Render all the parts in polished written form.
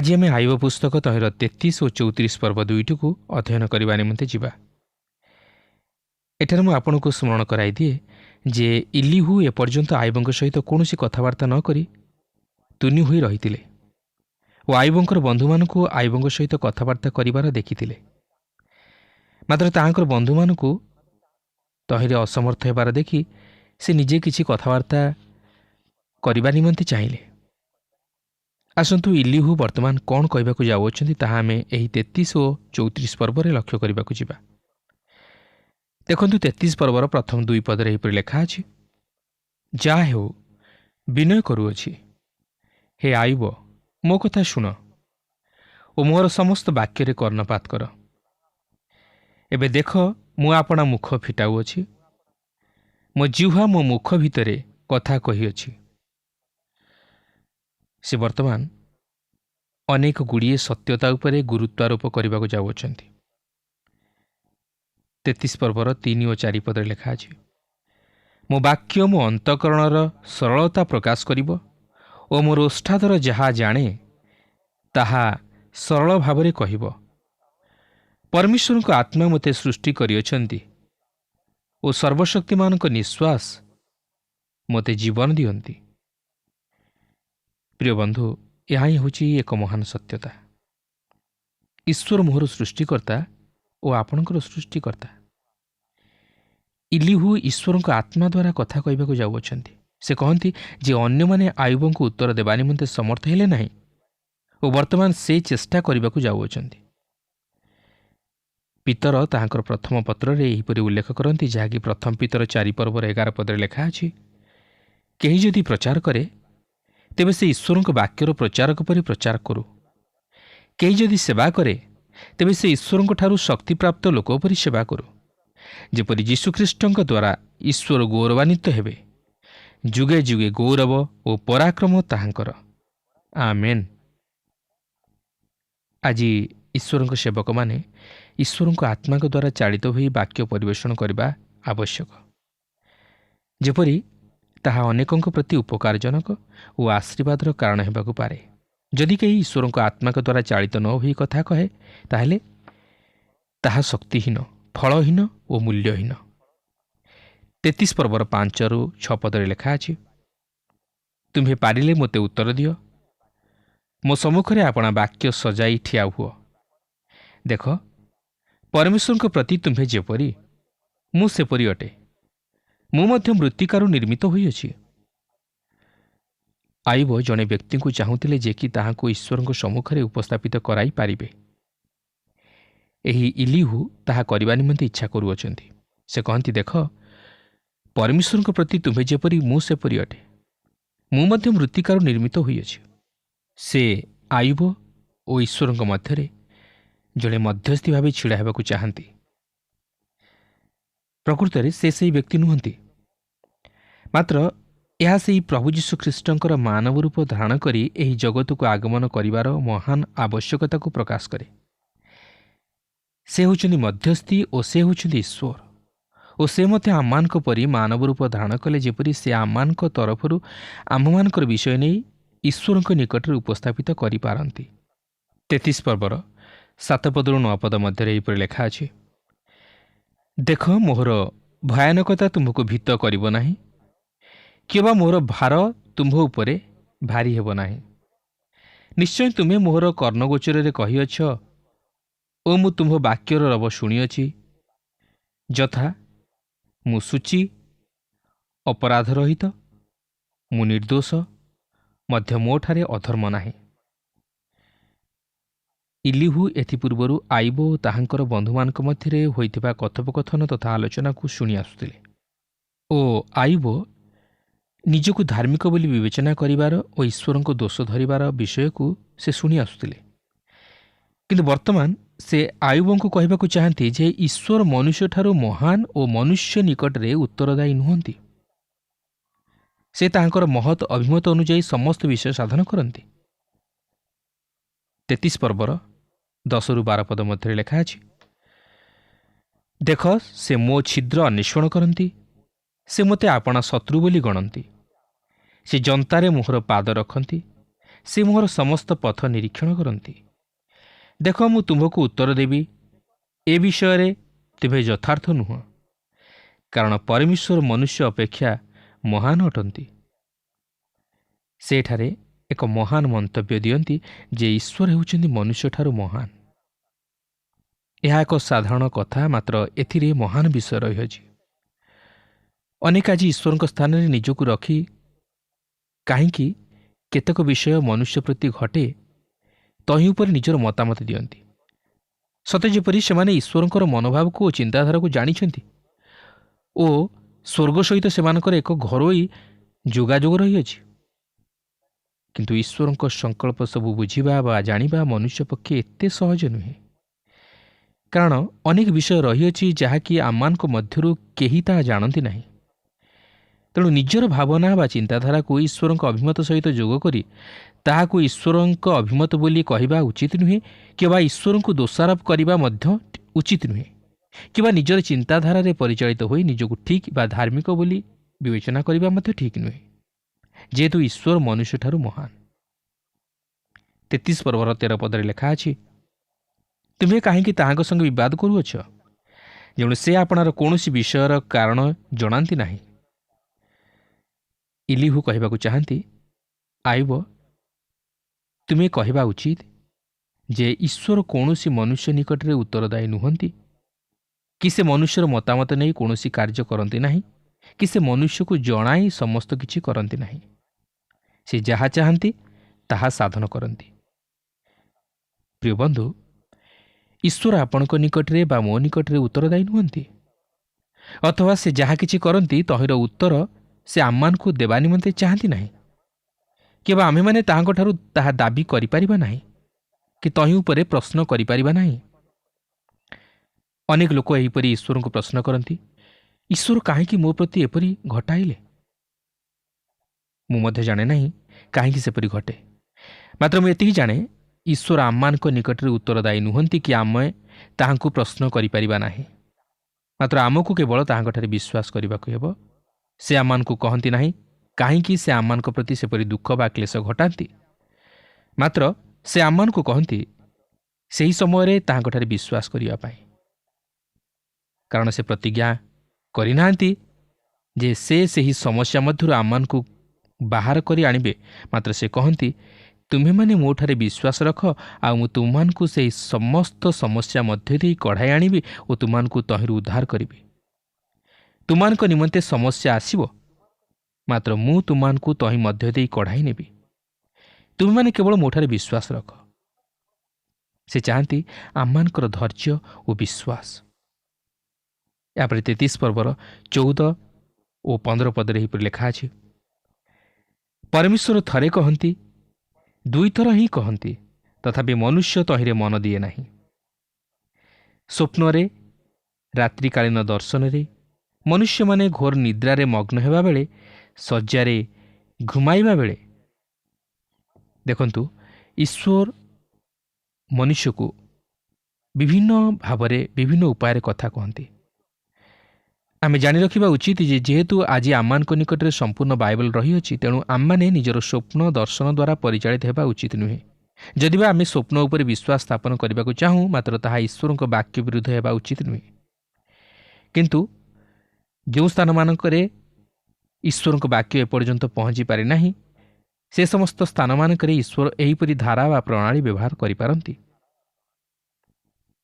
आज आम आईब पुस्तक तहिर 33 और 34 पर्व दुईटी को अध्ययन करने निमंते जिबा। एठार मु आपनको स्मरण कराई दिए जे इलीहू एपर्यंत आईबों सहित कौन कथबार्ता न करी तुनि होई रही और आईबों बंधु मान आईबों सहित कथबार्ता कर देखी। मात्र ताहांकर बंधु मान तहिरे असमर्थ होबार देखि से निजे किछि कथबार्ता करने निमंते चाहिए। आसतु इलीहू वर्तमान कौन कहवाक जाऊँगी ताहा आमे एही 33 और 34 पर्व में लक्ष्य करने जा। देखु 33 पर्वर प्रथम दुई पदर एहिपरि लेखा अछि, जा हेउ विनय करुअछि, हे आईब मो कथा शुण ओ मोर समस्त वाक्य कर्णपात कर। एबे देख मु आपणा मुख फिटाउअछि, मो जिह्वा मो मुख भितरे कथा कहिअछि। से वर्तमान अनेक गुड़िए सत्यता उपरे गुरुत्वारोप करने को जाऊँगी। 33 पर्वर 3 और 4 पदर लेखा अछि, मो वाक्य मो अंतकरणर सरलता प्रकाश करिब ओ मोर ओष्ठाधर जहा जाने ताहा सरल भावरे कहिब। परमेश्वर को आत्मा मते सृष्टि करियछन्ति ओ सर्वशक्तिमान को निश्वास मते जीवन दियंती। प्रिय बंधु, यह ही हूँ एक महान सत्यता। ईश्वर मोहर सृष्टिकर्ता और आपणकर सृष्टिकर्ता। इलीहू ईश्वर को आत्मा द्वारा कथा कहवाक जाऊँगी। से कहती जे अन्य माने आयुबों को उत्तर देवा निमंते समर्थ हेले नहीं और वर्तमान से चेष्टा करने को जाऊँगी। पितर ताहांकर प्रथम पत्र रे एहिपरि उल्लेख करती, जहाँकि प्रथम पितर 4 पर्वर 11 पदर लेखा अछि, केही जदि प्रचार करे तेबे से ईश्वर को वाक्यर प्रचारक परि प्रचार करू। केही जदि सेवा करे तेबे से ईश्वर को ठारू शक्ति प्राप्त लोक परि सेवा करू, जेपरि यीशुख्रीष्ट द्वारा ईश्वर गौरवान्वित हेबे। जुगे जुगे गौरव और पराक्रम ताहांकर। आमेन। आज ईश्वर को सेवक माने ईश्वर को आत्मा के द्वारा चालित होई वाक्य परिवेषण करने आवश्यक, जेपरि ताहा अनेकों प्रति उपकारजनक और आशीर्वादर कारण हेबाकु पारे। जदि कहीं ईश्वर को आत्मा के द्वारा चालित न होई कथा कहे ताहले ताहा शक्तिहीन, फलहीन और मूल्यहीन। 33 पर्वर 5 ରୁ 6 पदरे लेखा अछि, तुम्हें पारिले मोते उत्तर दियो, मो सम्मुखरे आपणा वाक्य सजाई ठिया हुओ। देख परमेश्वर के प्रति तुम्हें जेपरि मु सेपरि अटे, मु मध्य मृत्तिकारु निर्मित होइअछि। आईब जड़े व्यक्ति को चाहूले जे कि ताहाको ईश्वर को सम्मुखरे उपस्थापित कराई पारिबे। एही इलीहू ताहा करबा निमंते इच्छा करुअछन्ति। से कहती, देख परमेश्वर के प्रति तुम्हें जेपरि मु सेपरि अटे, मु मध्य मृत्तिकारु निर्मित होइअछि। से आईब और ईश्वर मध्य जड़े मध्यस्थी भाव छिड़ा हेबाकु चाहती। प्रकृत में से व्यक्ति नुहंती, मात्र यह से प्रभु यीशु ख्रीष्टंकर मानव रूप धारण करी एही जगत को आगमन करिवार महान आवश्यकता को प्रकाश करे। से होचंदी मध्यस्थी और से होचंदी ईश्वर, और से मते आमानक परी मानव रूप धारण कले, जेपरि से आमानक तरफरु आममानकर विषय नहीं ईश्वर के निकट में उपस्थापित करि पारंती। 33 पर्वर 7 पदरु 9 पद मध्य एहिपरि लेखा अछि, देख मोहर भयानकता तुमको भीत करिब नाही, किबा मोहर भार तुम्भ उपरे भारी हेब नाही। निश्चय तुम्हें मोहर कर्णगोचर रे कहिअछ ओ मु तुम्भ वाक्यर रब शुणिअछि, यथा मु सूची अपराध रहित, मु निर्दोष, मध्य मोठारे अधर्म नाही। इलीहू एथिपूर्वरु आईब और ताहांकर बंधुमानक मध्य होइथिबा कथोपकथन तथा आलोचना को शुणी आसुथिले ओ आईब निजको धार्मिक बोली विवेचना करिवार और ईश्वर को दोष धरिवार विषय को से शुणी आसुथिले। किंतु वर्तमान से आयुबों को कहबाकु चाहती जे ईश्वर मनुष्य ठारू महान और मनुष्य निकट रे उत्तरदायी नुहंती। से ताहांकर महत अभिमत अनुଯାयी समस्त विषय साधन करती। 33 पर्वर 10 ରୁ 12 पद मध्य लेखा अछि, देख से मो छिद्र अन्वेषण करती, से मते आपणा शत्रु बोली गणती। से जंतारे मोहर पाद रखती, ସେ ମୋର ସମସ୍ତ ପଥ ନିରୀକ୍ଷଣ କରନ୍ତି। ଦେଖ, ମୁଁ ତୁମ୍ଭକୁ ଉତ୍ତର ଦେବି, ଏ ବିଷୟରେ ତୁମେ ଯଥାର୍ଥ ନୁହଁ, କାରଣ ପରମେଶ୍ୱର ମନୁଷ୍ୟ ଅପେକ୍ଷା ମହାନ ଅଟନ୍ତି। ସେଠାରେ ଏକ ମହାନ ମନ୍ତବ୍ୟ ଦିଅନ୍ତି ଯେ ଈଶ୍ୱର ହେଉଛନ୍ତି ମନୁଷ୍ୟଠାରୁ ମହାନ। ଏହା ଏକ ସାଧାରଣ କଥା, ମାତ୍ର ଏଥିରେ ମହାନ ବିଷୟ ରହିଅଛି। ଅନେକ ଆଜି ଈଶ୍ୱରଙ୍କ ସ୍ଥାନରେ ନିଜକୁ ରଖି କାହିଁକି କେତେକ ବିଷୟ ମନୁଷ୍ୟ ପ୍ରତି ଘଟେ ତହିଁ ଉପରେ ନିଜର ମତାମତ ଦିଅନ୍ତି, ସତେ ଯେପରି ସେମାନେ ଈଶ୍ୱରଙ୍କର ମନୋଭାବକୁ ଓ ଚିନ୍ତାଧାରାକୁ ଜାଣିଛନ୍ତି ଓ ସ୍ୱର୍ଗ ସହିତ ସେମାନଙ୍କର ଏକ ଘରୋଇ ଯୋଗାଯୋଗ ରହିଅଛି। କିନ୍ତୁ ଈଶ୍ୱରଙ୍କ ସଂକଳ୍ପ ସବୁ ବୁଝିବା ବା ଜାଣିବା ମନୁଷ୍ୟ ପକ୍ଷେ ଏତେ ସହଜ ନୁହେଁ, କାରଣ ଅନେକ ବିଷୟ ରହିଅଛି ଯାହାକି ଆମମାନଙ୍କ ମଧ୍ୟରୁ କେହି ତାହା ଜାଣନ୍ତି ନାହିଁ। ତେଣୁ ନିଜର ଭାବନା ବା ଚିନ୍ତାଧାରାକୁ ଈଶ୍ୱରଙ୍କ ଅଭିମତ ସହିତ ଯୋଗ କରି ତାହାକୁ ଈଶ୍ୱରଙ୍କ ଅଭିମତ ବୋଲି କହିବା ଉଚିତ ନୁହେଁ, କିମ୍ବା ଈଶ୍ୱରଙ୍କୁ ଦୋଷାରୋପ କରିବା ମଧ୍ୟ ଉଚିତ ନୁହେଁ, କିମ୍ବା ନିଜର ଚିନ୍ତାଧାରାରେ ପରିଚାଳିତ ହୋଇ ନିଜକୁ ଠିକ୍ ବା ଧାର୍ମିକ ବୋଲି ବିବେଚନା କରିବା ମଧ୍ୟ ଠିକ୍ ନୁହେଁ, ଯେହେତୁ ଈଶ୍ୱର ମନୁଷ୍ୟଠାରୁ ମହାନ। 33 ପର୍ବର 13 ପଦରେ ଲେଖା ଅଛି, ତୁମେ କାହିଁକି ତାହାଙ୍କ ସଙ୍ଗେ ବିବାଦ କରୁଅଛ, ଯେଣୁ ସେ ଆପଣାର କୌଣସି ବିଷୟର କାରଣ ଜଣାନ୍ତି ନାହିଁ। ଇଲିହୁ କହିବାକୁ ଚାହାନ୍ତି, ଆୟୁବ, ତୁମେ କହିବା ଉଚିତ ଯେ ଈଶ୍ୱର କୌଣସି ମନୁଷ୍ୟ ନିକଟରେ ଉତ୍ତରଦାୟୀ ନୁହନ୍ତି, କି ସେ ମନୁଷ୍ୟର ମତାମତ ନେଇ କୌଣସି କାର୍ଯ୍ୟ କରନ୍ତି ନାହିଁ, କି ସେ ମନୁଷ୍ୟକୁ ଜଣାଇ ସମସ୍ତ କିଛି କରନ୍ତି ନାହିଁ। ସେ ଯାହା ଚାହାନ୍ତି ତାହା ସାଧନ କରନ୍ତି। ପ୍ରିୟ ବନ୍ଧୁ, ଈଶ୍ୱର ଆପଣଙ୍କ ନିକଟରେ ବା ମୋ ନିକଟରେ ଉତ୍ତରଦାୟୀ ନୁହନ୍ତି, ଅଥବା ସେ ଯାହା କିଛି କରନ୍ତି ତହିଁର ଉତ୍ତର ସେ ଆମମାନଙ୍କୁ ଦେବା ନିମନ୍ତେ ଚାହାନ୍ତି ନାହିଁ, କିମ୍ବା ଆମେମାନେ ତାହାଙ୍କଠାରୁ ତାହା ଦାବି କରିପାରିବା ନାହିଁ କି ତହିଁ ଉପରେ ପ୍ରଶ୍ନ କରିପାରିବା ନାହିଁ। ଅନେକ ଲୋକ ଏହିପରି ଈଶ୍ୱରଙ୍କୁ ପ୍ରଶ୍ନ କରନ୍ତି, ଈଶ୍ୱର କାହିଁକି ମୋ ପ୍ରତି ଏପରି ଘଟାଇଲେ? ମୁଁ ମଧ୍ୟ ଜାଣେ ନାହିଁ କାହିଁକି ସେପରି ଘଟେ, ମାତ୍ର ମୁଁ ଏତିକି ଜାଣେ, ଈଶ୍ୱର ଆମମାନଙ୍କ ନିକଟରେ ଉତ୍ତରଦାୟୀ ନୁହନ୍ତି କି ଆମେ ତାହାଙ୍କୁ ପ୍ରଶ୍ନ କରିପାରିବା ନାହିଁ, ମାତ୍ର ଆମକୁ କେବଳ ତାହାଙ୍କଠାରେ ବିଶ୍ୱାସ କରିବାକୁ ହେବ। ସେ ଆମମାନଙ୍କୁ କହନ୍ତି ନାହିଁ କାହିଁକି ସେ ଆମମାନଙ୍କ ପ୍ରତି ସେପରି ଦୁଃଖ ବା କ୍ଲେଶ ଘଟାନ୍ତି, ମାତ୍ର ସେ ଆମମାନଙ୍କୁ କହନ୍ତି ସେହି ସମୟରେ ତାହାଙ୍କଠାରେ ବିଶ୍ୱାସ କରିବା ପାଇଁ, କାରଣ ସେ ପ୍ରତିଜ୍ଞା କରିନାହାନ୍ତି ଯେ ସେ ସେହି ସମସ୍ୟା ମଧ୍ୟରୁ ଆମମାନଙ୍କୁ ବାହାର କରି ଆଣିବେ, ମାତ୍ର ସେ କହନ୍ତି, ତୁମେମାନେ ମୋ ଠାରେ ବିଶ୍ୱାସ ରଖ, ଆଉ ମୁଁ ତୁମମାନଙ୍କୁ ସେହି ସମସ୍ତ ସମସ୍ୟା ମଧ୍ୟ ଦେଇ କଢ଼ାଇ ଆଣିବି ଓ ତୁମମାନଙ୍କୁ ତହିଁରୁ ଉଦ୍ଧାର କରିବି। ତୁମମାନଙ୍କ ନିମନ୍ତେ ସମସ୍ୟା ଆସିବ, ମାତ୍ର ମୁଁ ତୁମମାନଙ୍କୁ ତହିଁ ମଧ୍ୟ ଦେଇ କଢ଼ାଇ ନେବି। ତୁମେମାନେ କେବଳ ମୋ ଠାରେ ବିଶ୍ୱାସ ରଖ। ସେ ଚାହାନ୍ତି ଆମମାନଙ୍କର ଧୈର୍ଯ୍ୟ ଓ ବିଶ୍ୱାସ। ଏହାପରେ 33 ପର୍ବର 14 ଓ 15 ପଦରେ ଏହିପରି ଲେଖା ଅଛି, ପରମେଶ୍ୱର ଥରେ କହନ୍ତି, ଦୁଇଥର ହିଁ କହନ୍ତି, ତଥାପି ମନୁଷ୍ୟ ତହିଁରେ ମନ ଦିଏ ନାହିଁ। ସ୍ୱପ୍ନରେ, ରାତ୍ରିକାଳୀନ ଦର୍ଶନରେ, ମନୁଷ୍ୟମାନେ ଘୋର ନିଦ୍ରାରେ ମଗ୍ନ ହେବା ବେଳେ, ଶଯ୍ୟାରେ ଘୁମାଇବା ବେଳେ, ଦେଖନ୍ତୁ, ଈଶ୍ୱର ମନୁଷ୍ୟକୁ ବିଭିନ୍ନ ଭାବରେ ବିଭିନ୍ନ ଉପାୟରେ କଥା କହନ୍ତି। ଆମେ ଜାଣି ରଖିବା ଉଚିତ ଯେ ଯେହେତୁ ଆଜି ଆମମାନଙ୍କ ନିକଟରେ ସମ୍ପୂର୍ଣ୍ଣ ବାଇବଲ ରହିଅଛି, ତେଣୁ ଆମମାନେ ନିଜର ସ୍ୱପ୍ନ ଦର୍ଶନ ଦ୍ୱାରା ପରିଚାଳିତ ହେବା ଉଚିତ ନୁହେଁ। ଯଦିବା ଆମେ ସ୍ୱପ୍ନ ଉପରେ ବିଶ୍ୱାସ ସ୍ଥାପନ କରିବାକୁ ଚାହୁଁ, ମାତ୍ର ତାହା ଈଶ୍ୱରଙ୍କ ବାକ୍ୟ ବିରୁଦ୍ଧ ହେବା ଉଚିତ ନୁହେଁ। କିନ୍ତୁ ଯେଉଁ ସ୍ଥାନମାନଙ୍କରେ ଈଶ୍ୱରଙ୍କ ବାକ୍ୟ ଏପର୍ଯ୍ୟନ୍ତ ପହଞ୍ଚି ପାରିନାହିଁ, ସେ ସମସ୍ତ ସ୍ଥାନମାନଙ୍କରେ ଈଶ୍ୱର ଏହିପରି ଧାରା ବା ପ୍ରଣାଳୀ ବ୍ୟବହାର କରିପାରନ୍ତି।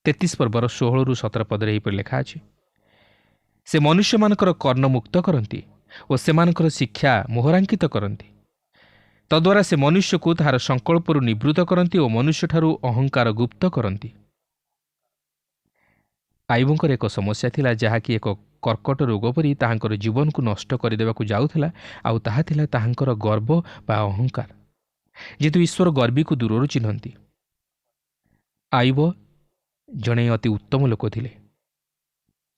33 ପର୍ବର 16ରୁ 17 ପଦରେ ଏହିପରି ଲେଖା ଅଛି, ସେ ମନୁଷ୍ୟମାନଙ୍କର କର୍ଣ୍ଣ ମୁକ୍ତ କରନ୍ତି ଓ ସେମାନଙ୍କର ଶିକ୍ଷା ମୋହରାଙ୍କିତ କରନ୍ତି। ତଦ୍ୱାରା ସେ ମନୁଷ୍ୟକୁ ତାହାର ସଂକଳ୍ପରୁ ନିବୃତ୍ତ କରନ୍ତି ଓ ମନୁଷ୍ୟଠାରୁ ଅହଙ୍କାର ଗୁପ୍ତ କରନ୍ତି। ଆୟୁବଙ୍କର ଏକ ସମସ୍ୟା ଥିଲା, ଯାହାକି ଏକ କର୍କଟ ରୋଗ ପରି ତାହାଙ୍କର ଜୀବନକୁ ନଷ୍ଟ କରିଦେବାକୁ ଯାଉଥିଲା, ଆଉ ତାହା ଥିଲା ତାହାଙ୍କର ଗର୍ବ ବା ଅହଙ୍କାର। ଯେହେତୁ ଈଶ୍ୱର ଗର୍ବୀକୁ ଦୂରରୁ ଚିହ୍ନନ୍ତି। ଆୟୁବ ଜଣେ ଅତି ଉତ୍ତମ ଲୋକ ଥିଲେ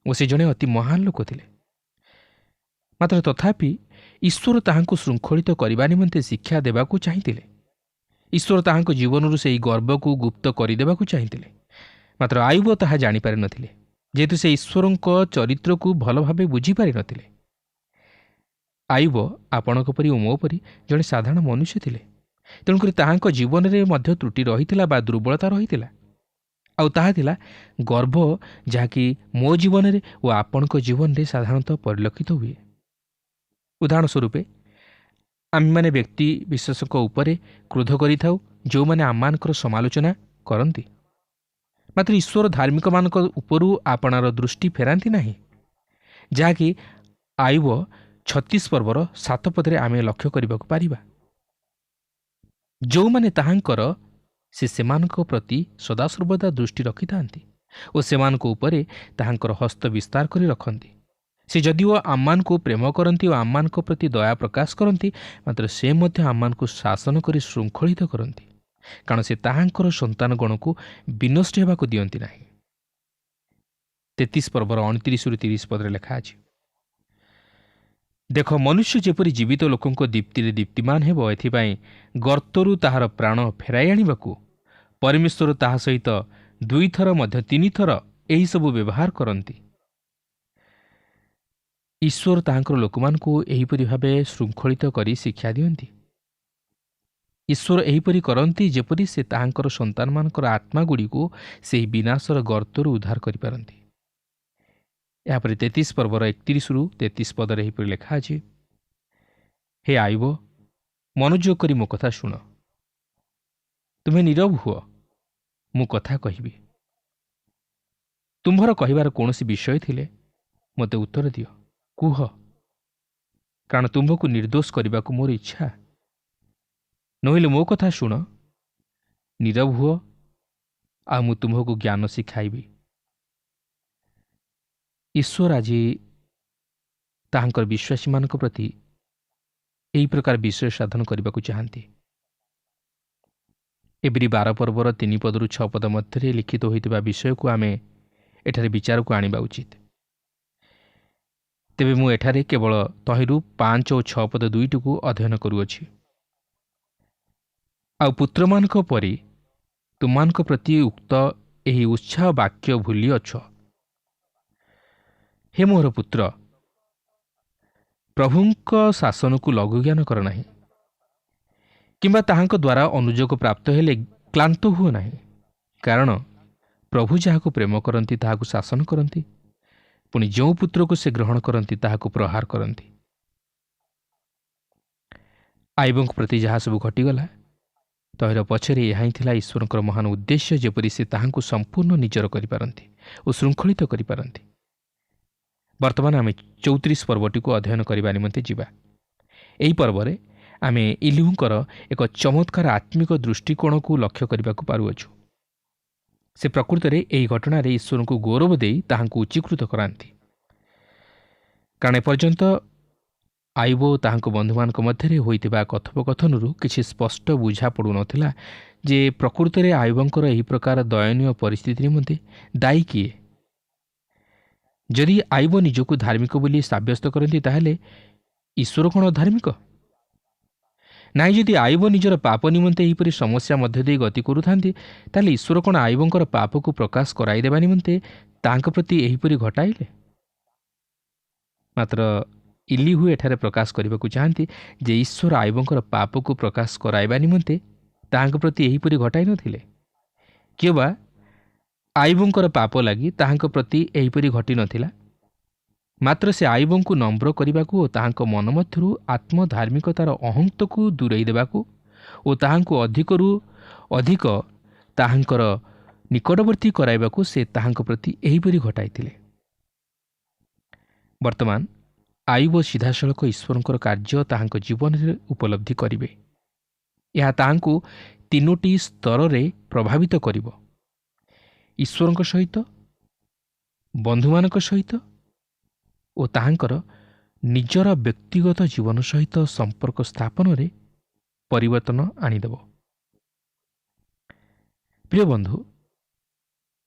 ଓ ସେ ଜଣେ ଅତି ମହାନ ଲୋକ ଥିଲେ, ମାତ୍ର ତଥାପି ଈଶ୍ୱର ତାହାଙ୍କୁ ଶୃଙ୍ଖଳିତ କରିବା ନିମନ୍ତେ ଶିକ୍ଷା ଦେବାକୁ ଚାହିଁଥିଲେ। ଈଶ୍ୱର ତାହାଙ୍କ ଜୀବନରୁ ସେହି ଗର୍ବକୁ ଗୁପ୍ତ କରିଦେବାକୁ ଚାହିଁଥିଲେ, ମାତ୍ର ଆୟୁବ ତାହା ଜାଣିପାରିନଥିଲେ, ଯେହେତୁ ସେ ଈଶ୍ୱରଙ୍କ ଚରିତ୍ରକୁ ଭଲ ଭାବେ ବୁଝିପାରିନଥିଲେ। ଆୟୁବ ଆପଣଙ୍କ ପରି ଓ ମୋ ପରି ଜଣେ ସାଧାରଣ ମନୁଷ୍ୟ ଥିଲେ, ତେଣୁକରି ତାହାଙ୍କ ଜୀବନରେ ମଧ୍ୟ ତ୍ରୁଟି ରହିଥିଲା ବା ଦୁର୍ବଳତା ରହିଥିଲା। ଆଉ ତାହା ଥିଲା ଗର୍ବ, ଯାହାକି ମୋ ଜୀବନରେ ଓ ଆପଣଙ୍କ ଜୀବନରେ ସାଧାରଣତଃ ପରିଲକ୍ଷିତ ହୁଏ। ଉଦାହରଣ ସ୍ୱରୂପ, ଆମେମାନେ ବ୍ୟକ୍ତି ବିଶେଷଙ୍କ ଉପରେ କ୍ରୋଧ କରିଥାଉ ଯେଉଁମାନେ ଆମମାନଙ୍କର ସମାଲୋଚନା କରନ୍ତି। ମାତ୍ର ଈଶ୍ୱର ଧାର୍ମିକମାନଙ୍କ ଉପରୁ ଆପଣାର ଦୃଷ୍ଟି ଫେରାନ୍ତି ନାହିଁ, ଯାହାକି ଆୟୁବ 36 ପର୍ବର 7 ପଦରେ ଆମେ ଲକ୍ଷ୍ୟ କରିବାକୁ ପାରିବା। ଯେଉଁମାନେ ତାହାଙ୍କର ସେ ସେମାନଙ୍କ ପ୍ରତି ସଦାସର୍ବଦା ଦୃଷ୍ଟି ରଖିଥାନ୍ତି ଓ ସେମାନଙ୍କ ଉପରେ ତାହାଙ୍କର ହସ୍ତ ବିସ୍ତାର କରି ରଖନ୍ତି। ସେ ଯଦିଓ ଆମମାନଙ୍କୁ ପ୍ରେମ କରନ୍ତି ଓ ଆମମାନଙ୍କ ପ୍ରତି ଦୟା ପ୍ରକାଶ କରନ୍ତି, ମାତ୍ର ସେ ମଧ୍ୟ ଆମମାନଙ୍କୁ ଶାସନ କରି ଶୃଙ୍ଖଳିତ କରନ୍ତି, କାରଣ ସେ ତାହାଙ୍କର ସନ୍ତାନଗଣକୁ ବିନଷ୍ଟ ହେବାକୁ ଦିଅନ୍ତି ନାହିଁ। 33 ପର୍ବର 29-30 ପଦରେ ଲେଖା ଅଛି, ଦେଖ, ମନୁଷ୍ୟ ଯେପରି ଜୀବିତ ଲୋକଙ୍କ ଦୀପ୍ତିରେ ଦୀପ୍ତିମାନ ହେବ, ଏଥିପାଇଁ ଗର୍ତ୍ତରୁ ତାହାର ପ୍ରାଣ ଫେରାଇ ଆଣିବାକୁ ପରମେଶ୍ୱର ତାହା ସହିତ 2 ଥର ମଧ୍ୟ 3 ଥର ଏହିସବୁ ବ୍ୟବହାର କରନ୍ତି। ଈଶ୍ୱର ତାହାଙ୍କର ଲୋକମାନଙ୍କୁ ଏହିପରି ଭାବେ ଶୃଙ୍ଖଳିତ କରି ଶିକ୍ଷା ଦିଅନ୍ତି। ଈଶ୍ୱର ଏହିପରି କରନ୍ତି ଯେପରି ସେ ତାହାଙ୍କର ସନ୍ତାନମାନଙ୍କର ଆତ୍ମାଗୁଡ଼ିକୁ ସେହି ବିନାଶର ଗର୍ତ୍ତରୁ ଉଦ୍ଧାର କରିପାରନ୍ତି। ଏହାପରେ 33 ପର୍ବର 31-33 ପଦରେ ଏହିପରି ଲେଖା ଅଛି, ହେ ଆୟୁବ, ମନୋଯୋଗ କରି ମୋ କଥା ଶୁଣ, ତୁମେ ନୀରବ ହୁଅ, ମୁଁ କଥା କହିବି। ତୁମ୍ଭର କହିବାର କୌଣସି ବିଷୟ ଥିଲେ ମୋତେ ଉତ୍ତର ଦିଅ, କୁହ, କାରଣ ତୁମ୍ଭକୁ ନିର୍ଦ୍ଦୋଷ କରିବାକୁ ମୋର ଇଚ୍ଛା। ନହେଲେ ମୋ କଥା ଶୁଣ, ନୀରବ ହୁଅ, ଆଉ ମୁଁ ତୁମ୍ଭକୁ ଜ୍ଞାନ ଶିଖାଇବି। ଈଶ୍ୱର ଆଜି ତାହାଙ୍କର ବିଶ୍ୱାସୀମାନଙ୍କ ପ୍ରତି ଏହି ପ୍ରକାର ବିଷୟ ସାଧନ କରିବାକୁ ଚାହାନ୍ତି। ଏବ୍ରୀ 12 ପର୍ବର 3 ପଦରୁ 6 ପଦ ମଧ୍ୟରେ ଲିଖିତ ହୋଇଥିବା ବିଷୟକୁ ଆମେ ଏଠାରେ ବିଚାରକୁ ଆଣିବା ଉଚିତ। ତେବେ ମୁଁ ଏଠାରେ କେବଳ ତହିଁରୁ 5 ଓ 6 ପଦ ଦୁଇଟିକୁ ଅଧ୍ୟୟନ କରୁଅଛି। ଆଉ ପୁତ୍ରମାନଙ୍କ ପରି ତୁମମାନଙ୍କ ପ୍ରତି ଉକ୍ତ ଏହି ଉତ୍ସାହ ବାକ୍ୟ ଭୁଲିଅଛ। ହେ ମୋର ପୁତ୍ର, ପ୍ରଭୁଙ୍କ ଶାସନକୁ ଲଘୁଜ୍ଞାନ କର ନାହିଁ, କିମ୍ବା ତାହାଙ୍କ ଦ୍ୱାରା ଅନୁଯୋଗ ପ୍ରାପ୍ତ ହେଲେ କ୍ଲାନ୍ତ ହୁଅ ନାହିଁ, କାରଣ ପ୍ରଭୁ ଯାହାକୁ ପ୍ରେମ କରନ୍ତି ତାହାକୁ ଶାସନ କରନ୍ତି, ପୁଣି ଯେଉଁ ପୁତ୍ରକୁ ସେ ଗ୍ରହଣ କରନ୍ତି ତାହାକୁ ପ୍ରହାର କରନ୍ତି। ଆୟୁବଙ୍କ ପ୍ରତି ଯାହା ସବୁ ଘଟିଗଲା, ତହିଁର ପଛରେ ଏହା ହିଁ ଥିଲା ଈଶ୍ୱରଙ୍କର ମହାନ ଉଦ୍ଦେଶ୍ୟ, ଯେପରି ସେ ତାହାଙ୍କୁ ସମ୍ପୂର୍ଣ୍ଣ ନିଜର କରିପାରନ୍ତି ଓ ଶୃଙ୍ଖଳିତ କରିପାରନ୍ତି। ବର୍ତ୍ତମାନ ଆମେ 34 ପର୍ବଟିକୁ ଅଧ୍ୟୟନ କରିବା ନିମନ୍ତେ ଯିବା। ଏହି ପର୍ବରେ ଆମେ ଇଲିହୁଙ୍କର ଏକ ଚମତ୍କାର ଆତ୍ମିକ ଦୃଷ୍ଟିକୋଣକୁ ଲକ୍ଷ୍ୟ କରିବାକୁ ପାରୁଅଛୁ। ସେ ପ୍ରକୃତରେ ଏହି ଘଟଣାରେ ଈଶ୍ୱରଙ୍କୁ ଗୌରବ ଦେଇ ତାହାଙ୍କୁ ଉଚ୍ଚୀକୃତ କରାନ୍ତି, କାରଣ ଏପର୍ଯ୍ୟନ୍ତ ଆୟୁବ ଓ ତାହାଙ୍କ ବନ୍ଧୁମାନଙ୍କ ମଧ୍ୟରେ ହୋଇଥିବା କଥୋପକଥନରୁ କିଛି ସ୍ପଷ୍ଟ ବୁଝା ପଡ଼ୁନଥିଲା ଯେ ପ୍ରକୃତରେ ଆୟୁବଙ୍କର ଏହି ପ୍ରକାର ଦୟନୀୟ ପରିସ୍ଥିତି ନିମନ୍ତେ ଦାୟୀ କିଏ। ଯଦି ଆୟୁବ ନିଜକୁ ଧାର୍ମିକ ବୋଲି ସାବ୍ୟସ୍ତ କରନ୍ତି, ତାହେଲେ ଈଶ୍ୱର କ'ଣ ଅଧାର୍ମିକ? ନାହିଁ, ଯଦି ଆୟୁବ ନିଜର ପାପ ନିମନ୍ତେ ଏହିପରି ସମସ୍ୟା ମଧ୍ୟ ଦେଇ ଗତି କରୁଥାନ୍ତି, ତାହେଲେ ଈଶ୍ୱର କ'ଣ ଆୟୁବଙ୍କର ପାପକୁ ପ୍ରକାଶ କରାଇଦେବା ନିମନ୍ତେ ତାହାଙ୍କ ପ୍ରତି ଏହିପରି ଘଟାଇଲେ? ମାତ୍ର ଇଲିହୁ ଏଠାରେ ପ୍ରକାଶ କରିବାକୁ ଚାହାନ୍ତି ଯେ ଈଶ୍ୱର ଆୟୁବଙ୍କର ପାପକୁ ପ୍ରକାଶ କରାଇବା ନିମନ୍ତେ ତାହାଙ୍କ ପ୍ରତି ଏହିପରି ଘଟାଇ ନଥିଲେ। କିମ୍ବା ଆୟୁବଙ୍କର ପାପ ଲାଗି ତାହାଙ୍କ ପ୍ରତି ଏହିପରି ଘଟିନଥିଲା, ମାତ୍ର ସେ ଆୟୁବଙ୍କୁ ନମ୍ର କରିବାକୁ ଓ ତାହାଙ୍କ ମନ ମଧ୍ୟରୁ ଆତ୍ମଧାର୍ମିକତାର ଅହନ୍ତକୁ ଦୂରେଇ ଦେବାକୁ ଓ ତାହାଙ୍କୁ ଅଧିକରୁ ଅଧିକ ତାହାଙ୍କର ନିକଟବର୍ତ୍ତୀ କରାଇବାକୁ ସେ ତାହାଙ୍କ ପ୍ରତି ଏହିପରି ଘଟାଇଥିଲେ। ବର୍ତ୍ତମାନ ଆୟୁବ ସିଧାସଳଖ ଈଶ୍ୱରଙ୍କର କାର୍ଯ୍ୟ ତାହାଙ୍କ ଜୀବନରେ ଉପଲବ୍ଧି କରିବେ। ଏହା ତାହାଙ୍କୁ 3ଟି ସ୍ତରରେ ପ୍ରଭାବିତ କରିବ: ଈଶ୍ୱରଙ୍କ ସହିତ, ବନ୍ଧୁମାନଙ୍କ ସହିତ ଓ ତାହାଙ୍କର ନିଜର ବ୍ୟକ୍ତିଗତ ଜୀବନ ସହିତ ସମ୍ପର୍କ ସ୍ଥାପନରେ ପରିବର୍ତ୍ତନ ଆଣିଦେବ। ପ୍ରିୟ ବନ୍ଧୁ,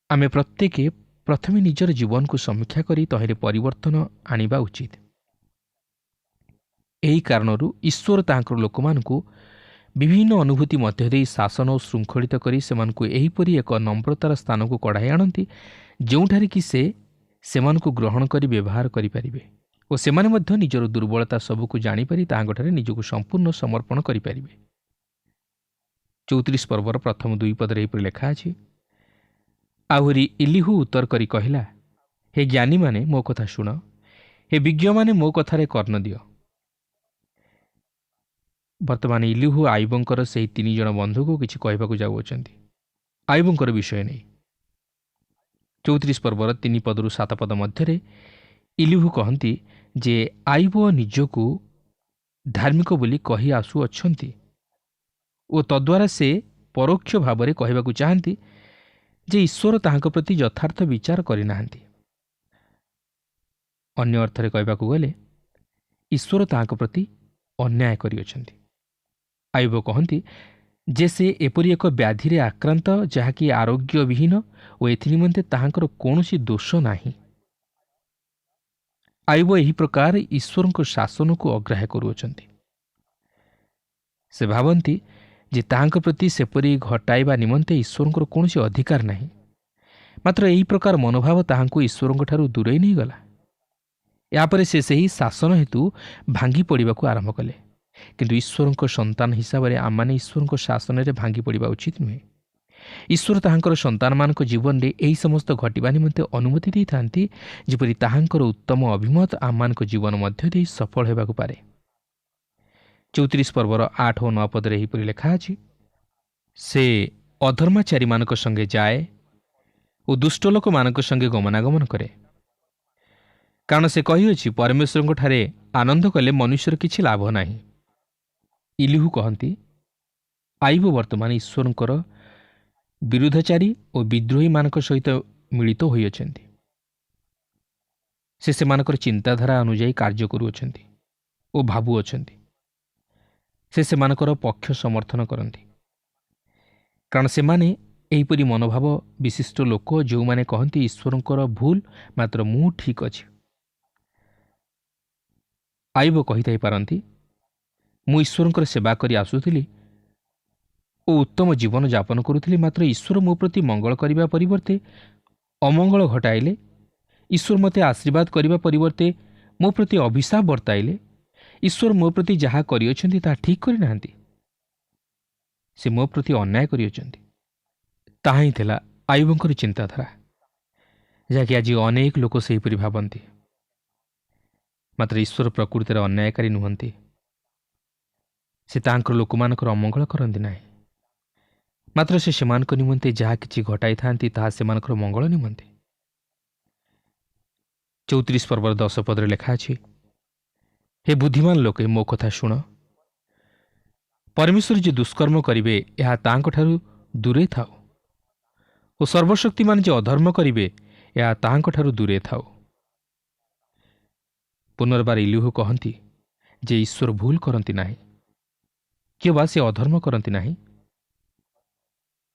ଆମେ ପ୍ରତ୍ୟେକ ପ୍ରଥମେ ନିଜର ଜୀବନକୁ ସମୀକ୍ଷା କରି ତହିଁରେ ପରିବର୍ତ୍ତନ ଆଣିବା ଉଚିତ। ଏହି କାରଣରୁ ଈଶ୍ୱର ତାହାଙ୍କର ଲୋକମାନଙ୍କୁ ବିଭିନ୍ନ ଅନୁଭୂତି ମଧ୍ୟ ଦେଇ ଶାସନ ଓ ଶୃଙ୍ଖଳିତ କରି ସେମାନଙ୍କୁ ଏହିପରି ଏକ ନମ୍ରତାର ସ୍ଥାନକୁ କଢ଼ାଇ ଆଣନ୍ତି, ଯେଉଁଠାରେ କି ସେ ସେମାନଙ୍କୁ ଗ୍ରହଣ କରି ବ୍ୟବହାର କରିପାରିବେ ଓ ସେମାନେ ମଧ୍ୟ ନିଜର ଦୁର୍ବଳତା ସବୁକୁ ଜାଣିପାରି ତାହାଙ୍କଠାରେ ନିଜକୁ ସମ୍ପୂର୍ଣ୍ଣ ସମର୍ପଣ କରିପାରିବେ। 34 ପର୍ବର ପ୍ରଥମ 2 ପଦରେ ଏହିପରି ଲେଖା ଅଛି, ଆହୁରି ଇଲିହୁ ଉତ୍ତର କରି କହିଲା, ହେ ଜ୍ଞାନୀମାନେ ମୋ କଥା ଶୁଣ, ହେ ବିଜ୍ଞମାନେ ମୋ କଥାରେ କର୍ଣ୍ଣ ଦିଅ। ବର୍ତ୍ତମାନ ଇଲିହୁ ଆଇବଙ୍କର ସେହି 3 ଜଣ ବନ୍ଧୁକୁ କିଛି କହିବାକୁ ଯାଉଅଛନ୍ତି ଆଇବଙ୍କର ବିଷୟ ନେଇ। 34 ପର୍ବର 3 ପଦରୁ 7 ପଦ ମଧ୍ୟରେ ଇଲିହୁ କହନ୍ତି ଯେ ଆଇବ ନିଜକୁ ଧାର୍ମିକ ବୋଲି କହି ଆସୁଅଛନ୍ତି ଓ ତଦ୍ୱାରା ସେ ପରୋକ୍ଷ ଭାବରେ କହିବାକୁ ଚାହାନ୍ତି ଯେ ଈଶ୍ୱର ତାହାଙ୍କ ପ୍ରତି ଯଥାର୍ଥ ବିଚାର କରିନାହାନ୍ତି। ଅନ୍ୟ ଅର୍ଥରେ କହିବାକୁ ଗଲେ ଈଶ୍ୱର ତାହାଙ୍କ ପ୍ରତି ଅନ୍ୟାୟ କରିଅଛନ୍ତି। ଆଇବ କହନ୍ତି ଯେ ସେ ଏପରି ଏକ ବ୍ୟାଧିରେ ଆକ୍ରାନ୍ତ ଯାହାକି ଆରୋଗ୍ୟବିହୀନ ଓ ଏଥି ନିମନ୍ତେ ତାହାଙ୍କର କୌଣସି ଦୋଷ ନାହିଁ। ଆଇବ ଏହି ପ୍ରକାର ଈଶ୍ୱରଙ୍କ ଶାସନକୁ ଅଗ୍ରାହ୍ୟ କରୁଅଛନ୍ତି। ସେ ଭାବନ୍ତି ଯେ ତାହାଙ୍କ ପ୍ରତି ସେପରି ଘଟାଇବା ନିମନ୍ତେ ଈଶ୍ୱରଙ୍କର କୌଣସି ଅଧିକାର ନାହିଁ। ମାତ୍ର ଏହି ପ୍ରକାର ମନୋଭାବ ତାହାଙ୍କୁ ଈଶ୍ୱରଙ୍କଠାରୁ ଦୂରେଇ ନେଇଗଲା। ଏହାପରେ ସେ ସେହି ଶାସନ ହେତୁ ଭାଙ୍ଗି ପଡ଼ିବାକୁ ଆରମ୍ଭ କଲେ। କିନ୍ତୁ ଈଶ୍ୱରଙ୍କ ସନ୍ତାନ ହିସାବରେ ଆମମାନେ ଈଶ୍ୱରଙ୍କ ଶାସନରେ ଭାଙ୍ଗି ପଡ଼ିବା ଉଚିତ ନୁହେଁ। ଈଶ୍ୱର ତାହାଙ୍କର ସନ୍ତାନମାନଙ୍କ ଜୀବନରେ ଏହି ସମସ୍ତ ଘଟିବା ନିମନ୍ତେ ଅନୁମତି ଦେଇଥାନ୍ତି, ଯେପରି ତାହାଙ୍କର ଉତ୍ତମ ଅଭିମତ ଆମମାନଙ୍କ ଜୀବନ ମଧ୍ୟ ଦେଇ ସଫଳ ହେବାକୁ ପାରେ। 34 ପର୍ବର 8 ଓ 9 ପଦରେ ଏହିପରି ଲେଖା ଅଛି, ସେ ଅଧର୍ମାଚାରୀମାନଙ୍କ ସଙ୍ଗେ ଯାଏ ଓ ଦୁଷ୍ଟ ଲୋକମାନଙ୍କ ସଙ୍ଗେ ଗମନାଗମନ କରେ। କାରଣ ସେ କହିଅଛି, ପରମେଶ୍ୱରଙ୍କଠାରେ ଆନନ୍ଦ କଲେ ମନୁଷ୍ୟର କିଛି ଲାଭ ନାହିଁ। ଇଲିହୁ କହନ୍ତି, ଆଇବ ବର୍ତ୍ତମାନ ଈଶ୍ୱରଙ୍କର ବିରୁଦ୍ଧଚାରୀ ଓ ବିଦ୍ରୋହୀମାନଙ୍କ ସହିତ ମିଳିତ ହୋଇଅଛନ୍ତି। ସେ ସେମାନଙ୍କର ଚିନ୍ତାଧାରା ଅନୁଯାୟୀ କାର୍ଯ୍ୟ କରୁଅଛନ୍ତି ଓ ଭାବୁଅଛନ୍ତି। ସେ ସେମାନଙ୍କର ପକ୍ଷ ସମର୍ଥନ କରନ୍ତି। କାରଣ ସେମାନେ ଏହିପରି ମନୋଭାବ ବିଶିଷ୍ଟ ଲୋକ ଯେଉଁମାନେ କହନ୍ତି ଈଶ୍ୱରଙ୍କର ଭୁଲ, ମାତ୍ର ମୁଁ ଠିକ୍ ଅଛି। ଆଇବ କହିଥାଇପାରନ୍ତି, ମୁଁ ଈଶ୍ୱରଙ୍କର ସେବା କରି ଆସୁଥିଲି ଓ ଉତ୍ତମ ଜୀବନ ଯାପନ କରୁଥିଲି, ମାତ୍ର ଈଶ୍ୱର ମୋ ପ୍ରତି ମଙ୍ଗଳ କରିବା ପରିବର୍ତ୍ତେ ଅମଙ୍ଗଳ ଘଟାଇଲେ। ଈଶ୍ୱର ମୋତେ ଆଶୀର୍ବାଦ କରିବା ପରିବର୍ତ୍ତେ ମୋ ପ୍ରତି ଅଭିଶାପ ବର୍ତ୍ତାଇଲେ। ଈଶ୍ୱର ମୋ ପ୍ରତି ଯାହା କରିଅଛନ୍ତି ତାହା ଠିକ୍ କରିନାହାନ୍ତି। ସେ ମୋ ପ୍ରତି ଅନ୍ୟାୟ କରିଅଛନ୍ତି। ତାହା ହିଁ ଥିଲା ଆଇବଙ୍କର ଚିନ୍ତାଧାରା, ଯାହାକି ଆଜି ଅନେକ ଲୋକ ସେହିପରି ଭାବନ୍ତି। ମାତ୍ର ଈଶ୍ୱର ପ୍ରକୃତିରେ ଅନ୍ୟାୟକାରୀ ନୁହନ୍ତି। ସେ ତାହାଙ୍କର ଲୋକମାନଙ୍କର ଅମଙ୍ଗଳ କରନ୍ତି ନାହିଁ। ମାତ୍ର ସେ ସେମାନଙ୍କ ନିମନ୍ତେ ଯାହା କିଛି ଘଟାଇଥାନ୍ତି ତାହା ସେମାନଙ୍କର ମଙ୍ଗଳ ନିମନ୍ତେ। 34 ପର୍ବର 10 ପଦରେ ଲେଖା ଅଛି, ହେ ବୁଦ୍ଧିମାନ ଲୋକେ ମୋ କଥା ଶୁଣ, ପରମେଶ୍ୱର ଯେ ଦୁଷ୍କର୍ମ କରିବେ ଏହା ତାହାଙ୍କଠାରୁ ଦୂରେ ଥାଉ ଓ ସର୍ବଶକ୍ତିମାନ ଯେ ଅଧର୍ମ କରିବେ ଏହା ତାହାଙ୍କଠାରୁ ଦୂରେ ଥାଉ। ପୁନର୍ବାର ଇଲିହୁ କହନ୍ତି ଯେ ଈଶ୍ୱର ଭୁଲ କରନ୍ତି ନାହିଁ, କିମ୍ବା ସେ ଅଧର୍ମ କରନ୍ତି ନାହିଁ।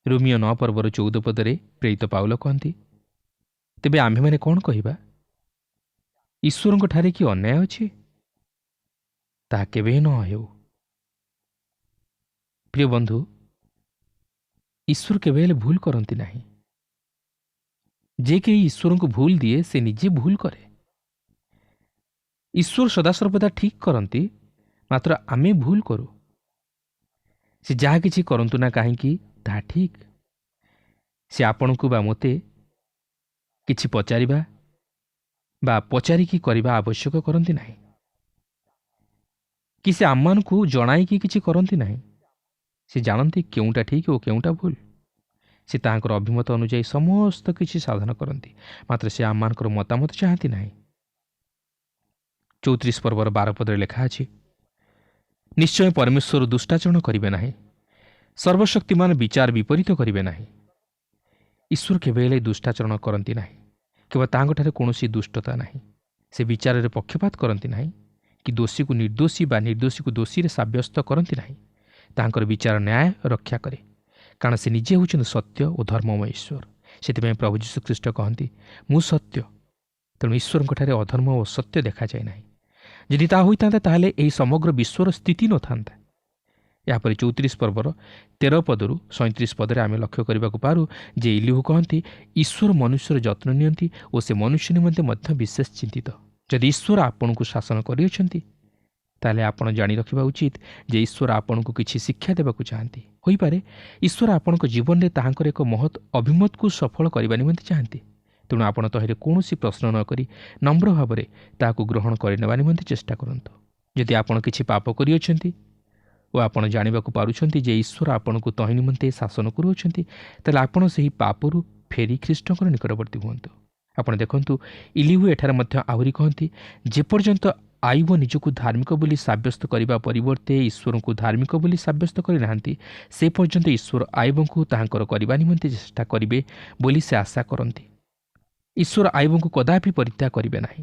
ରୋମିଓ 9 ପର୍ବର 14 ପଦରେ ପ୍ରେରିତ ପାଉଲ କହନ୍ତି, ତେବେ ଆମ୍ଭେମାନେ କ'ଣ କହିବା? ଈଶ୍ୱରଙ୍କଠାରେ କି ଅନ୍ୟାୟ ଅଛି? ତାହା କେବେ ନ ହେଉ। ପ୍ରିୟ ବନ୍ଧୁ, ଈଶ୍ୱର କେବେ ହେଲେ ଭୁଲ କରନ୍ତି ନାହିଁ। ଯେ କେହି ଈଶ୍ୱରଙ୍କୁ ଭୁଲ ଦିଏ ସେ ନିଜେ ଭୁଲ କରେ। ଈଶ୍ୱର ସଦାସର୍ବଦା ଠିକ୍ କରନ୍ତି, ମାତ୍ର ଆମେ ଭୁଲ କରୁ। ସେ ଯାହା କିଛି କରନ୍ତୁ ନା କାହିଁକି ତାହା ଠିକ୍। ସେ ଆପଣଙ୍କୁ ବା ମୋତେ କିଛି ପଚାରିବା ବା ପଚାରିକି କରିବା ଆବଶ୍ୟକ କରନ୍ତି ନାହିଁ, କି ସେ ଆମମାନଙ୍କୁ ଜଣାଇକି କିଛି କରନ୍ତି ନାହିଁ। ସେ ଜାଣନ୍ତି କେଉଁଟା ଠିକ୍ ଓ କେଉଁଟା ଭୁଲ। ସେ ତାହାଙ୍କର ଅଭିମତ ଅନୁଯାୟୀ ସମସ୍ତ କିଛି ସାଧନ କରନ୍ତି, ମାତ୍ର ସେ ଆମମାନଙ୍କର ମତାମତ ଚାହାନ୍ତି ନାହିଁ। 34 ପର୍ବର 12 ପଦରେ ଲେଖା ଅଛି, ନିଶ୍ଚୟ ପରମେଶ୍ୱର ଦୁଷ୍ଟାଚରଣ କରିବେ ନାହିଁ, ସର୍ବଶକ୍ତିମାନ ବିଚାର ବିପରୀତ କରିବେ ନାହିଁ। ଈଶ୍ୱର କେବେ ହେଲେ ଦୁଷ୍ଟାଚରଣ କରନ୍ତି ନାହିଁ, କିମ୍ବା ତାହାଙ୍କଠାରେ କୌଣସି ଦୁଷ୍ଟତା ନାହିଁ। ସେ ବିଚାରରେ ପକ୍ଷପାତ କରନ୍ତି ନାହିଁ, କି ଦୋଷୀକୁ ନିର୍ଦ୍ଦୋଷୀ ବା ନିର୍ଦ୍ଦୋଷୀକୁ ଦୋଷୀରେ ସାବ୍ୟସ୍ତ କରନ୍ତି ନାହିଁ। ତାହାଙ୍କର ବିଚାର ନ୍ୟାୟ ରକ୍ଷା କରେ, କାରଣ ସେ ନିଜେ ହେଉଛନ୍ତି ସତ୍ୟ ଓ ଧର୍ମମୟ ଈଶ୍ୱର। ସେଥିପାଇଁ ପ୍ରଭୁ ଯୀଶୁଖ୍ରୀଷ୍ଟ କହନ୍ତି, ମୁଁ ସତ୍ୟ। ତେଣୁ ଈଶ୍ୱରଙ୍କଠାରେ ଅଧର୍ମ ଓ ସତ୍ୟ ଦେଖାଯାଏ ନାହିଁ। ଯଦି ତାହା ହୋଇଥାନ୍ତା ତାହେଲେ ଏହି ସମଗ୍ର ବିଶ୍ୱର ସ୍ଥିତି ନଥାନ୍ତା। ଏହାପରେ 34 ପର୍ବର 13 ପଦରୁ 37 ପଦରେ ଆମେ ଲକ୍ଷ୍ୟ କରିବାକୁ ପାରୁ ଯେ ଇଲିହୁ କହନ୍ତି, ଈଶ୍ୱର ମନୁଷ୍ୟର ଯତ୍ନ ନିଅନ୍ତି ଓ ସେ ମନୁଷ୍ୟ ନିମନ୍ତେ ମଧ୍ୟ ବିଶେଷ ଚିନ୍ତିତ। ଯଦି ଈଶ୍ୱର ଆପଣଙ୍କୁ ଶାସନ କରିଅଛନ୍ତି ତାହେଲେ ଆପଣ ଜାଣି ରଖିବା ଉଚିତ ଯେ ଈଶ୍ୱର ଆପଣଙ୍କୁ କିଛି ଶିକ୍ଷା ଦେବାକୁ ଚାହାନ୍ତି। ହୋଇପାରେ ଈଶ୍ୱର ଆପଣଙ୍କ ଜୀବନରେ ତାହାଙ୍କର ଏକ ମହତ୍ ଅଭିମତକୁ ସଫଳ କରିବା ନିମନ୍ତେ ଚାହାନ୍ତି। ତେଣୁ ଆପଣ ତହିଁରେ କୌଣସି ପ୍ରଶ୍ନ ନ କରି ନମ୍ର ଭାବରେ ତାହାକୁ ଗ୍ରହଣ କରିନେବା ନିମନ୍ତେ ଚେଷ୍ଟା କରନ୍ତୁ। ଯଦି ଆପଣ କିଛି ପାପ କରିଅଛନ୍ତି ଓ ଆପଣ ଜାଣିବାକୁ ପାରୁଛନ୍ତି ଯେ ଈଶ୍ୱର ଆପଣଙ୍କୁ ତହିଁ ନିମନ୍ତେ ଶାସନ କରୁଅଛନ୍ତି, ତାହେଲେ ଆପଣ ସେହି ପାପରୁ ଫେରି ଖ୍ରୀଷ୍ଟଙ୍କର ନିକଟବର୍ତ୍ତୀ ହୁଅନ୍ତୁ। ଆପଣ ଦେଖନ୍ତୁ, ଇଲିହୁ ଏଠାରେ ମଧ୍ୟ ଆହୁରି କହନ୍ତି, ଯେପର୍ଯ୍ୟନ୍ତ ଆଇବ ନିଜକୁ ଧାର୍ମିକ ବୋଲି ସାବ୍ୟସ୍ତ କରିବା ପରିବର୍ତ୍ତେ ଈଶ୍ୱରଙ୍କୁ ଧାର୍ମିକ ବୋଲି ସାବ୍ୟସ୍ତ କରିନାହାନ୍ତି, ସେ ପର୍ଯ୍ୟନ୍ତ ଈଶ୍ୱର ଆଇବଙ୍କୁ ତାହାଙ୍କର କରିବା ନିମନ୍ତେ ଚେଷ୍ଟା କରିବେ ବୋଲି ସେ ଆଶା କରନ୍ତି। ଈଶ୍ୱର ଆଇବଙ୍କୁ କଦାପି ପରିତ୍ୟାଗ କରିବେ ନାହିଁ।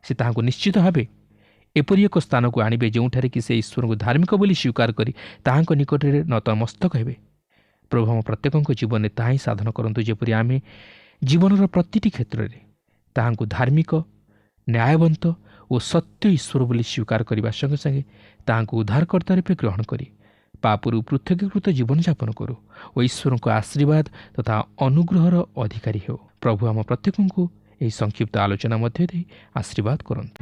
ସେ ତାହାଙ୍କୁ ନିଶ୍ଚିତ ଭାବେ ଏପରି ଏକ ସ୍ଥାନକୁ ଆଣିବେ ଯେଉଁଠାରେ କି ସେ ଈଶ୍ୱରଙ୍କୁ ଧାର୍ମିକ ବୋଲି ସ୍ୱୀକାର କରି ତାହାଙ୍କ ନିକଟରେ ନତମସ୍ତକ ହେବେ। ପ୍ରଭୁ ଆମ ପ୍ରତ୍ୟେକଙ୍କ ଜୀବନରେ ତାହା ହିଁ ସାଧନ କରନ୍ତୁ, ଯେପରି ଆମେ ଜୀବନର ପ୍ରତିଟି କ୍ଷେତ୍ରରେ ତାହାଙ୍କୁ ଧାର୍ମିକ, ନ୍ୟାୟବନ୍ତ ଓ ସତ୍ୟ ଈଶ୍ୱର ବୋଲି ସ୍ୱୀକାର କରିବା ସଙ୍ଗେ ସଙ୍ଗେ ତାହାଙ୍କୁ ଉଦ୍ଧାରକର୍ତ୍ତା ରୂପେ ଗ୍ରହଣ କରି ପାପରୁ ପୃଥକୀକୃତ ଜୀବନଯାପନ କରୁ ଓ ଈଶ୍ୱରଙ୍କ ଆଶୀର୍ବାଦ ତଥା ଅନୁଗ୍ରହର ଅଧିକାରୀ ହେଉ। ପ୍ରଭୁ ଆମ ପ୍ରତ୍ୟେକଙ୍କୁ ଏହି ସଂକ୍ଷିପ୍ତ ଆଲୋଚନା ମଧ୍ୟ ଦେଇ ଆଶୀର୍ବାଦ କରନ୍ତୁ।